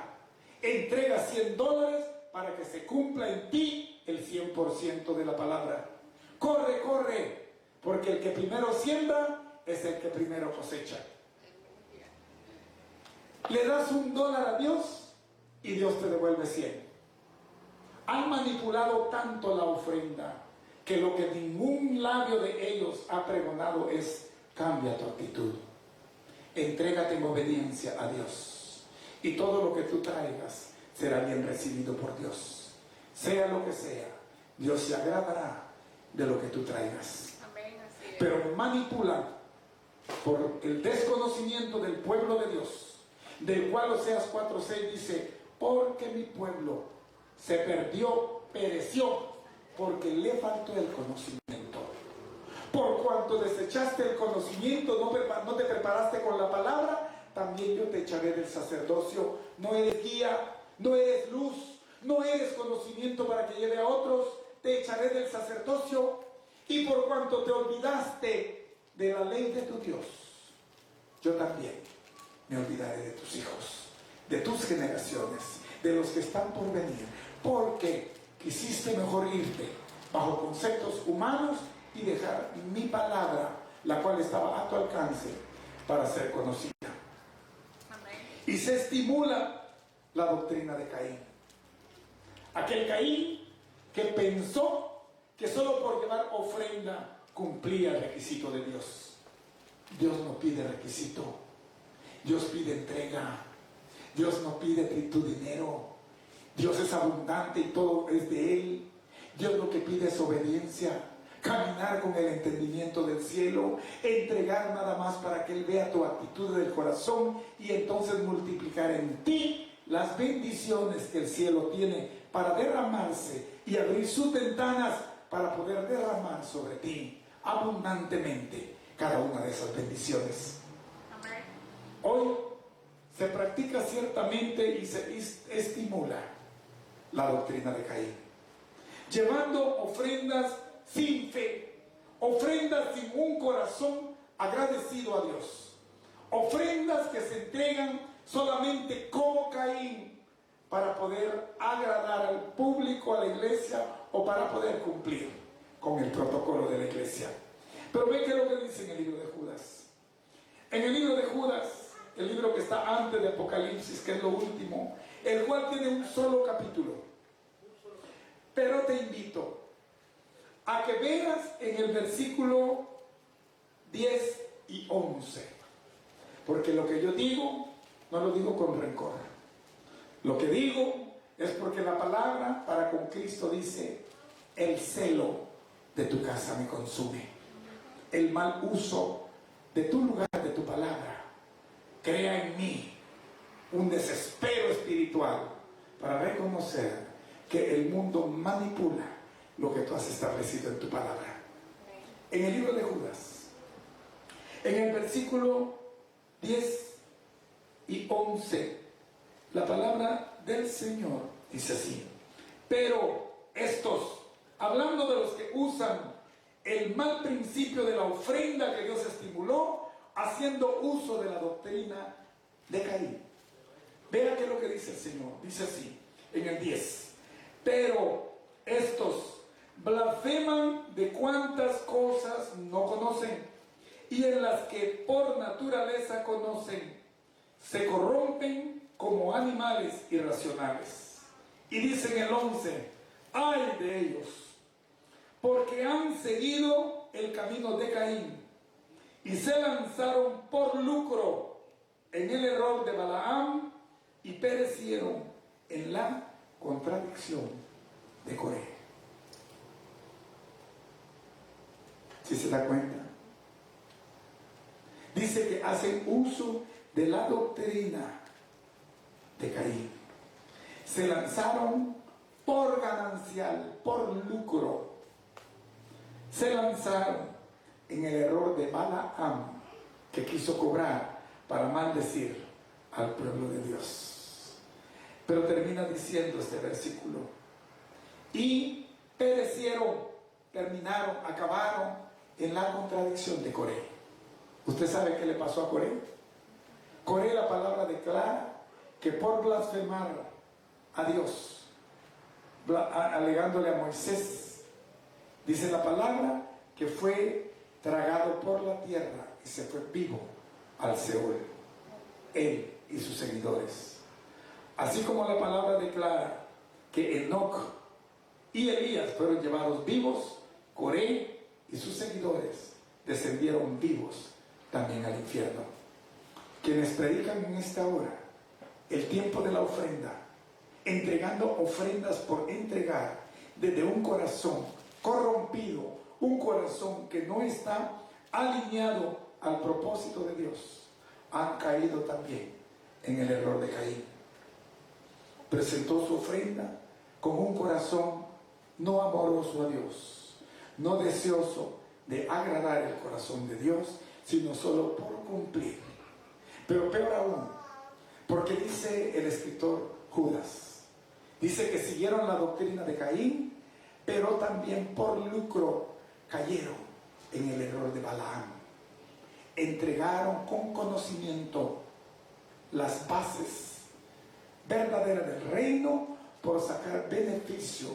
entrega $100 para que se cumpla en ti el 100% de la palabra. Corre, corre, porque el que primero siembra es el que primero cosecha. Le das $1 a Dios y Dios te devuelve 100. Han manipulado tanto la ofrenda que lo que ningún labio de ellos ha pregonado es, cambia tu actitud, entrégate en obediencia a Dios, y todo lo que tú traigas será bien recibido por Dios. Sea lo que sea, Dios se agradará de lo que tú traigas. Amén, así es. Pero manipulan por el desconocimiento del pueblo de Dios, del cual Oseas 4:6 dice: porque mi pueblo se perdió, pereció, porque le faltó el conocimiento. Por cuanto desechaste el conocimiento, no te preparaste con la palabra, también yo te echaré del sacerdocio. No eres guía, no eres luz, no eres conocimiento para que lleve a otros, te echaré del sacerdocio. Y por cuanto te olvidaste de la ley de tu Dios, yo también me olvidaré de tus hijos, de tus generaciones, de los que están por venir, porque quisiste mejor irte bajo conceptos humanos y dejar mi palabra, la cual estaba a tu alcance, para ser conocida. Amén. Y se estimula la doctrina de Caín. Aquel Caín que pensó que solo por llevar ofrenda cumplía el requisito de Dios. Dios no pide requisito, Dios pide entrega. Dios no pide tu dinero. Dios es abundante y todo es de Él. Dios lo que pide es obediencia, caminar con el entendimiento del cielo, entregar nada más para que Él vea tu actitud del corazón y entonces multiplicar en ti las bendiciones que el cielo tiene para derramarse y abrir sus ventanas para poder derramar sobre ti abundantemente cada una de esas bendiciones. Amén. Hoy se practica ciertamente y se estimula la doctrina de Caín, llevando ofrendas sin fe, ofrendas sin un corazón agradecido a Dios, ofrendas que se entregan solamente como Caín para poder agradar al público, a la iglesia, o para poder cumplir con el protocolo de la iglesia. Pero ve que lo que dice en el libro de Judas. En el libro de Judas, el libro que está antes de Apocalipsis, que es lo último, el cual tiene un solo capítulo. Pero te invito a que veas en el versículo 10 y 11. Porque lo que yo digo, no lo digo con rencor. Lo que digo es porque la palabra para con Cristo dice: el celo de tu casa me consume. El mal uso de tu lugar, de tu palabra, crea en mí un desespero espiritual para reconocer que el mundo manipula lo que tú has establecido en tu palabra. En el libro de Judas, en el versículo 10 y 11, la palabra del Señor dice así: pero estos, hablando de los que usan el mal principio de la ofrenda que Dios estimuló, haciendo uso de la doctrina de Caín. Vea qué es lo que dice el Señor. Dice así, en el 10: pero estos blasfeman de cuantas cosas no conocen, y en las que por naturaleza conocen, se corrompen como animales irracionales. Y dice en el 11: ay de ellos, porque han seguido el camino de Caín y se lanzaron por lucro en el error de Balaam y perecieron en la contradicción de Coré. ¿Sí se da cuenta? Dice que hacen uso de la doctrina de Caín. Se lanzaron por ganancial, por lucro. Se lanzaron en el error de Balaam, que quiso cobrar para maldecir al pueblo de Dios. Pero termina diciendo este versículo: y perecieron, terminaron, acabaron en la contradicción de Coré. ¿Usted sabe qué le pasó a Coré? Coré, la palabra declara que por blasfemar a Dios, alegándole a Moisés, dice la palabra que fue tragado por la tierra y se fue vivo al Seol, él y sus seguidores. Así como la palabra declara que Enoc y Elías fueron llevados vivos, Coré y sus seguidores descendieron vivos también al infierno. Quienes predican en esta hora el tiempo de la ofrenda, entregando ofrendas por entregar, desde un corazón corrompido, un corazón que no está alineado al propósito de Dios, han caído también en el error de Caín. Presentó su ofrenda con un corazón no amoroso a Dios, no deseoso de agradar el corazón de Dios, sino solo por cumplir. Pero peor aún, porque dice el escritor Judas, dice que siguieron la doctrina de Caín, pero también por lucro cayeron en el error de Balaam. Entregaron con conocimiento las bases verdaderas del reino por sacar beneficio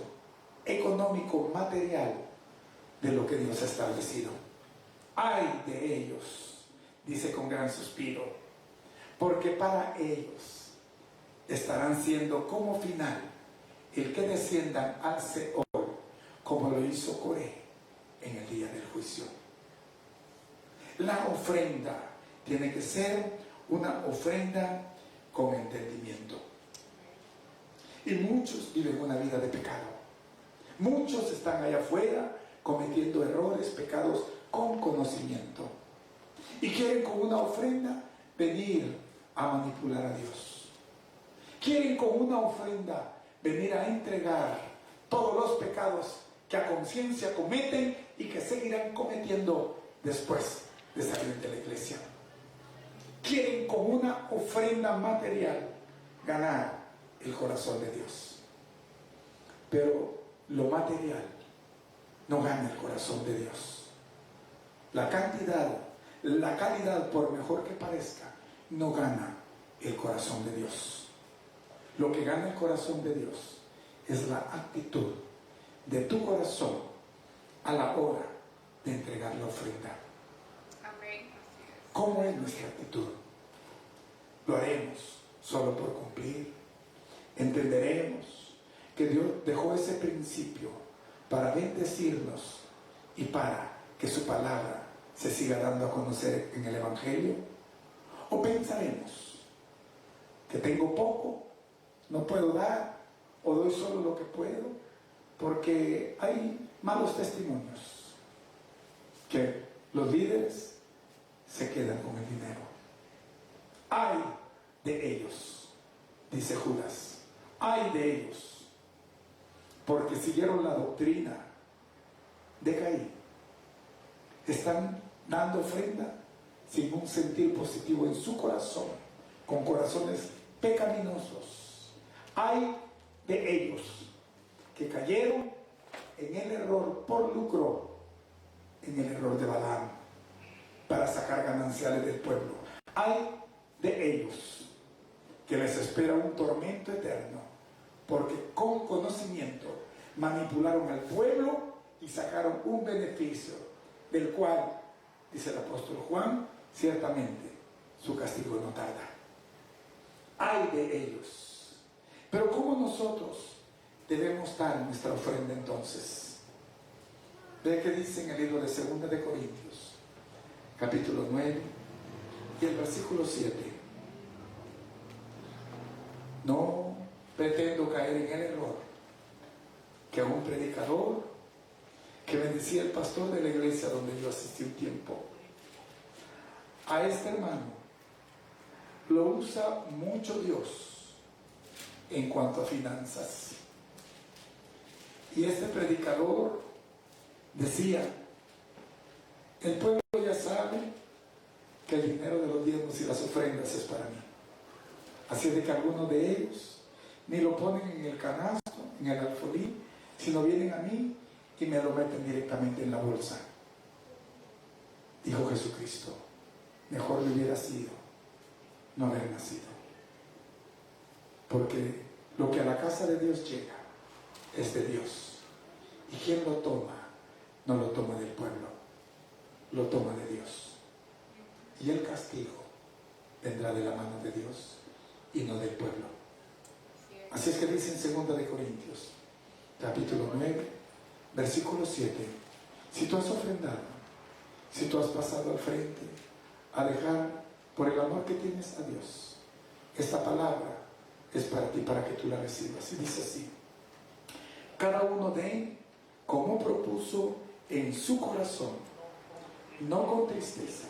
económico, material de lo que Dios ha establecido. Ay de ellos, dice con gran suspiro, porque para ellos estarán siendo como final el que desciendan al Seol, como lo hizo Coré en el día del juicio. La ofrenda tiene que ser una ofrenda con entendimiento. Y muchos viven una vida de pecado. Muchos están allá afuera cometiendo errores, pecados con conocimiento. Y quieren con una ofrenda venir a manipular a Dios. Quieren con una ofrenda venir a entregar todos los pecados que a conciencia cometen y que seguirán cometiendo después de salir de la iglesia. Quieren con una ofrenda material ganar el corazón de Dios. Pero lo material no gana el corazón de Dios. La cantidad, la calidad, por mejor que parezca, no gana el corazón de Dios. Lo que gana el corazón de Dios es la actitud de tu corazón a la hora de entregar la ofrenda. Amén. ¿Cómo es nuestra actitud? ¿Lo haremos solo por cumplir? Entenderemos que Dios dejó ese principio para bendecirnos y para que su palabra se siga dando a conocer en el Evangelio. ¿O pensaremos que tengo poco, no puedo dar, o doy solo lo que puedo? Porque hay malos testimonios que los líderes se quedan con el dinero. Ay de ellos, dice Judas, ay de ellos, porque siguieron la doctrina de Caín. Están dando ofrenda sin un sentir positivo en su corazón, con corazones pecaminosos. Ay de ellos que cayeron en el error por lucro, en el error de Balaam, para sacar gananciales del pueblo. Ay de ellos que les espera un tormento eterno, porque con conocimiento manipularon al pueblo y sacaron un beneficio, del cual, dice el apóstol Juan, ciertamente su castigo no tarda. Ay de ellos. Pero ¿cómo nosotros debemos dar nuestra ofrenda entonces? Ve que dice en el libro de 2 de Corintios, capítulo 9 y el versículo 7. No pretendo caer en el error que a un predicador que me decía el pastor de la iglesia donde yo asistí un tiempo, a este hermano lo usa mucho Dios en cuanto a finanzas. Y este predicador decía, el pueblo ya sabe que el dinero de los diezmos y las ofrendas es para mí. Así de que algunos de ellos ni lo ponen en el canasto, en el alfolí, sino vienen a mí y me lo meten directamente en la bolsa. Dijo Jesucristo, mejor le hubiera sido no haber nacido. Porque lo que a la casa de Dios llega es de Dios. Y quien lo toma, no lo toma del pueblo, lo toma de Dios. Y el castigo vendrá de la mano de Dios y no del pueblo. Así es que dice en 2 de Corintios, capítulo 9, versículo 7, si tú has ofrendado, si tú has pasado al frente a dejar por el amor que tienes a Dios, esta palabra es para ti, para que tú la recibas. Y dice así: cada uno dé como propuso en su corazón, no con tristeza,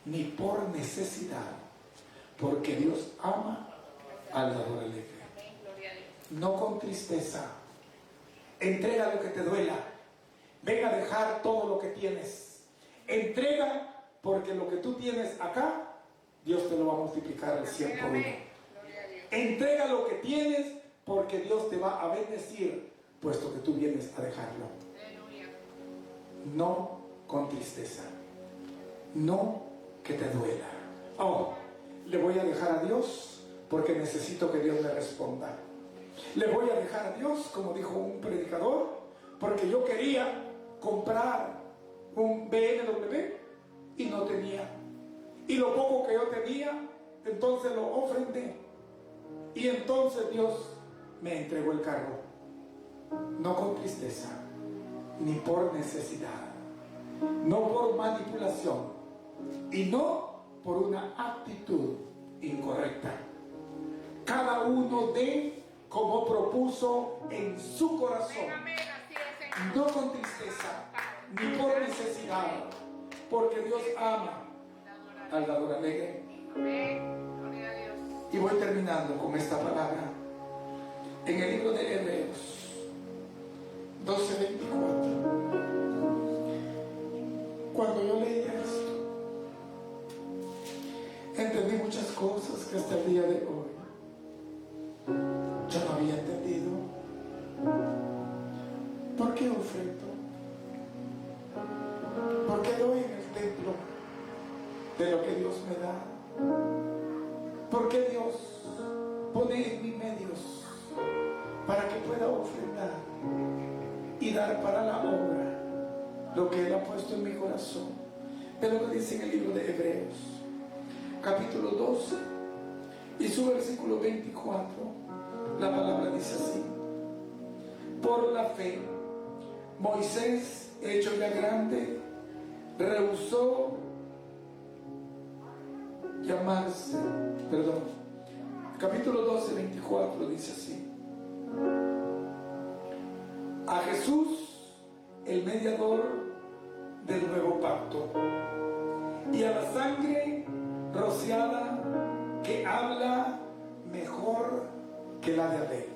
ni por necesidad, porque Dios ama al dador alegre. Amén, gloria a Dios. No con tristeza. Entrega lo que te duela. Ven a dejar todo lo que tienes. Entrega, porque lo que tú tienes acá, Dios te lo va a multiplicar al 100 por 1. Amén, gloria a Dios. Entrega lo que tienes, porque Dios te va a bendecir, puesto que tú vienes a dejarlo. Aleluya. No con tristeza. No que te duela. Oh, le voy a dejar a Dios porque necesito que Dios me responda. Le voy a dejar a Dios, como dijo un predicador, porque yo quería comprar un BMW y no tenía. Y lo poco que yo tenía, entonces lo ofrendé. Y entonces Dios me entregó el carro. No con tristeza, ni por necesidad, no por manipulación, y no por una actitud incorrecta. Cada uno dé como propuso en su corazón, Amén, así es, Señor. no con tristeza, ni por necesidad, porque Dios ama al dador alegre. Amén, gloria a Dios. Y voy terminando con esta palabra en el libro de Hebreos 12:24. Cuando yo leía esto, entendí muchas cosas que hasta el día de hoy yo no había entendido. ¿Por qué ofrendo? ¿Por qué doy en el templo de lo que Dios me da? ¿Por qué Dios pone en mí medios para que pueda ofrendar y dar para la obra lo que Él ha puesto en mi corazón? Es lo que dice en el libro de Hebreos, capítulo 12, y su versículo 24. La palabra dice así: por la fe, Moisés, hecho ya grande, rehusó llamarse, capítulo 12, 24 dice así: a Jesús, el mediador del nuevo pacto, y a la sangre rociada que habla mejor que la de Abel.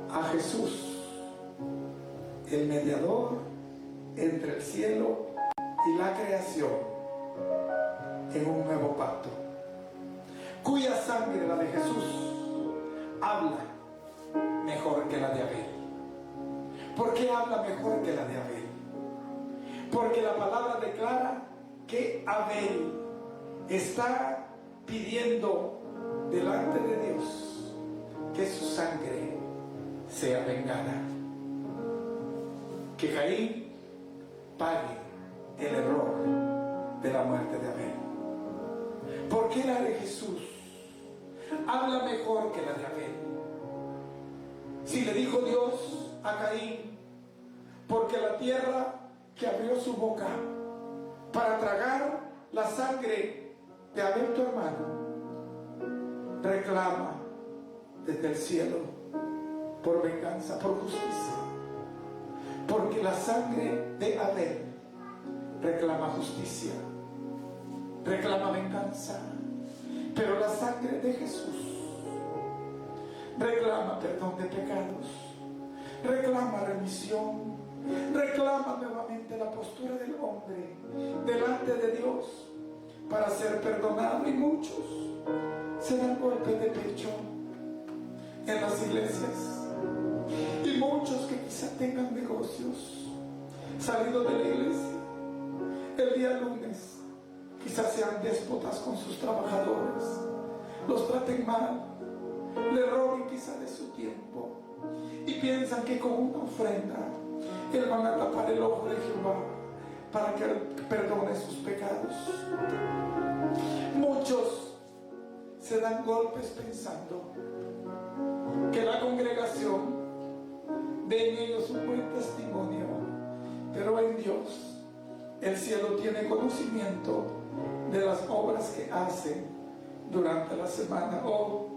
A Jesús, el mediador entre el cielo y la creación, en un nuevo pacto, cuya sangre, la de Jesús, habla mejor que la de Abel. ¿Por qué habla mejor que la de Abel? Porque la palabra declara que Abel está pidiendo delante de Dios que su sangre sea vengada, que Caín pague el error de la muerte de Abel. ¿Por qué la de Jesús habla mejor que la de Abel? Si le dijo Dios a Caín, porque la tierra que abrió su boca para tragar la sangre de Abel tu hermano, reclama desde el cielo por venganza, por justicia, porque la sangre de Abel reclama justicia, reclama venganza, pero la sangre de Jesús reclama perdón de pecados, reclama remisión, reclama nuevamente la postura del hombre delante de Dios para ser perdonado. Y muchos se dan golpes de pecho en las iglesias, y muchos que quizá tengan negocios salidos de la iglesia, el día lunes quizás sean déspotas con sus trabajadores, los traten mal, le roben quizá de su tiempo, y piensan que con una ofrenda Él van a tapar el ojo de Jehová para que perdone sus pecados. Muchos se dan golpes pensando que la congregación dé en ellos un buen testimonio, pero en Dios el cielo tiene conocimiento de las obras que hacen durante la semana. Oh,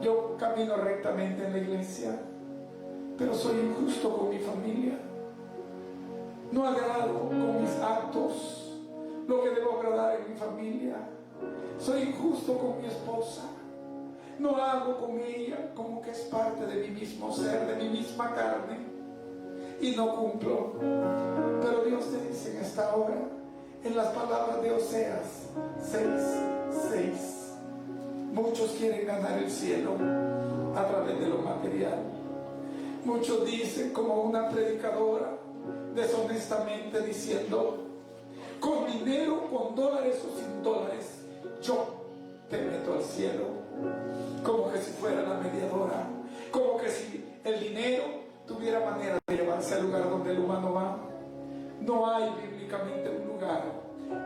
yo camino rectamente en la iglesia, pero soy injusto con mi familia. No agrado con mis actos lo que debo agradar en mi familia. Soy injusto con mi esposa. No hago con ella como que es parte de mi mismo ser, de mi misma carne, y no cumplo. Pero Dios te dice en esta hora, en las palabras de Oseas 6:6, muchos quieren ganar el cielo a través de lo material. Muchos dicen, como una predicadora, deshonestamente diciendo, con dinero, con dólares o sin dólares, yo te meto al cielo. Como que si fuera la mediadora, como que si el dinero tuviera manera de llevarse al lugar donde el humano va. No hay bíblicamente un lugar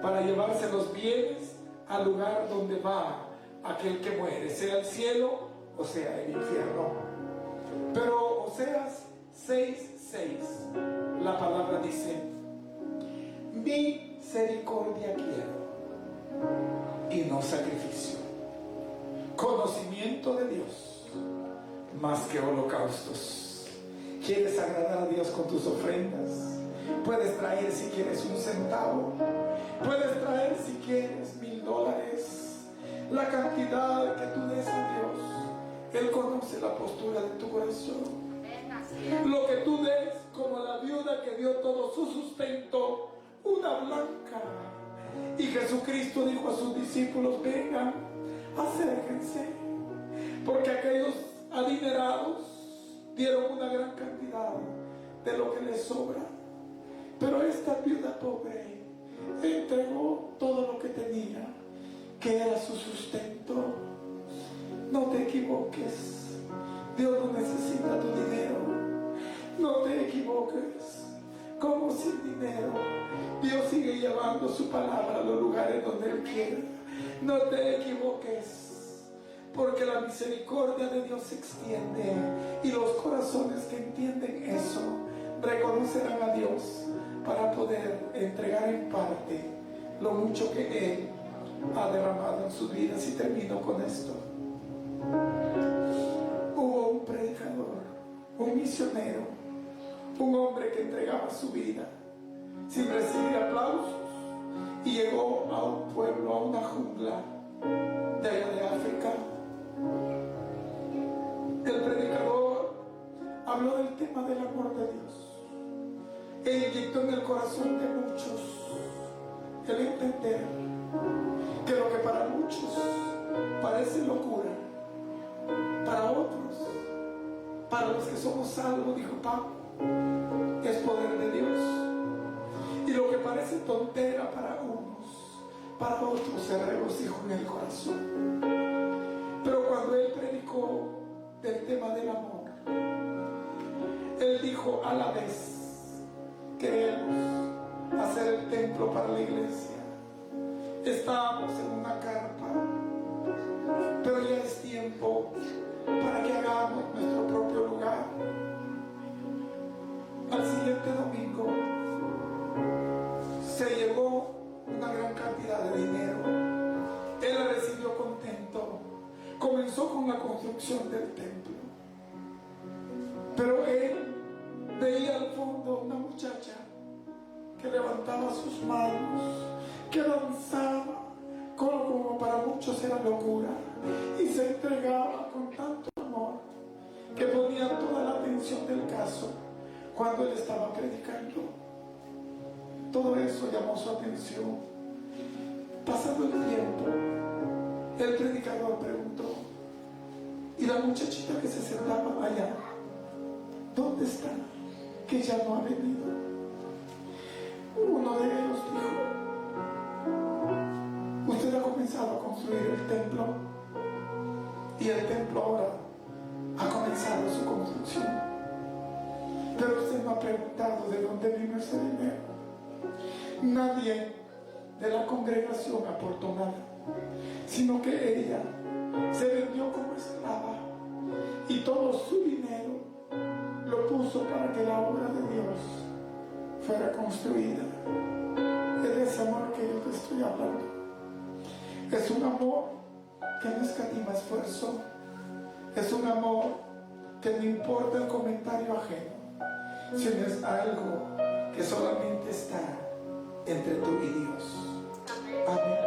para llevarse los bienes al lugar donde va aquel que muere, sea el cielo o sea el infierno. Pero Oseas 6:6, la palabra dice, misericordia quiero y no sacrificio, conocimiento de Dios más que holocaustos. ¿Quieres agradar a Dios con tus ofrendas? Puedes traer si quieres un centavo, puedes traer si quieres $1000, la cantidad que tú des a Dios. Él conoce la postura de tu corazón. Lo que tú des, como la viuda que dio todo su sustento, una blanca. Y Jesucristo dijo a sus discípulos, vengan, acérquense, porque aquellos adinerados dieron una gran cantidad de lo que les sobra. Pero esta viuda pobre entregó todo lo que tenía, que era su sustento. No te equivoques, Dios no necesita tu dinero. No te equivoques, como sin dinero Dios sigue llevando su palabra a los lugares donde Él quiera. No te equivoques, porque la misericordia de Dios se extiende, y los corazones que entienden eso reconocerán a Dios para poder entregar en parte lo mucho que Él ha derramado en sus vidas. Y termino con esto. Hubo un predicador, un misionero, un hombre que entregaba su vida sin recibir aplausos, y llegó a un pueblo, a una jungla de allá de África. El predicador habló del tema del amor de Dios e inyectó en el corazón de muchos el entender que lo que para muchos parece locura, para otros, para los que somos salvos, dijo Pablo, es poder de Dios. Y lo que parece tontera para unos, para otros se regocijó en el corazón. Pero cuando él predicó del tema del amor, él dijo, a la vez queremos hacer el templo para la iglesia, estamos en una carpa, pero ya es tiempo para que hagamos nuestro propio lugar. Al siguiente domingo se llevó una gran cantidad de dinero. Él la recibió contento. Comenzó con la construcción del templo, pero él veía al fondo una muchacha que levantaba sus manos, que danzaba, como para muchos era locura, y se entregaba con tanto amor que ponía toda la atención del caso cuando él estaba predicando. Todo eso llamó su atención. Pasado el tiempo, el predicador preguntó, ¿y la muchachita que se sentaba allá, dónde está? Que ya no ha venido. Uno de ellos dijo, usted ha comenzado a construir el templo, y el templo ahora ha comenzado su construcción, pero usted no ha preguntado de dónde vino ese dinero. Nadie de la congregación aportó nada, sino que ella se vendió como esclava, y todo su dinero lo puso para que la obra de Dios fuera construida. Es de ese amor que yo te estoy hablando. Es un amor que no escatima esfuerzo. Es un amor que no importa el comentario ajeno, sino es algo que solamente está entre tú y Dios. Amén.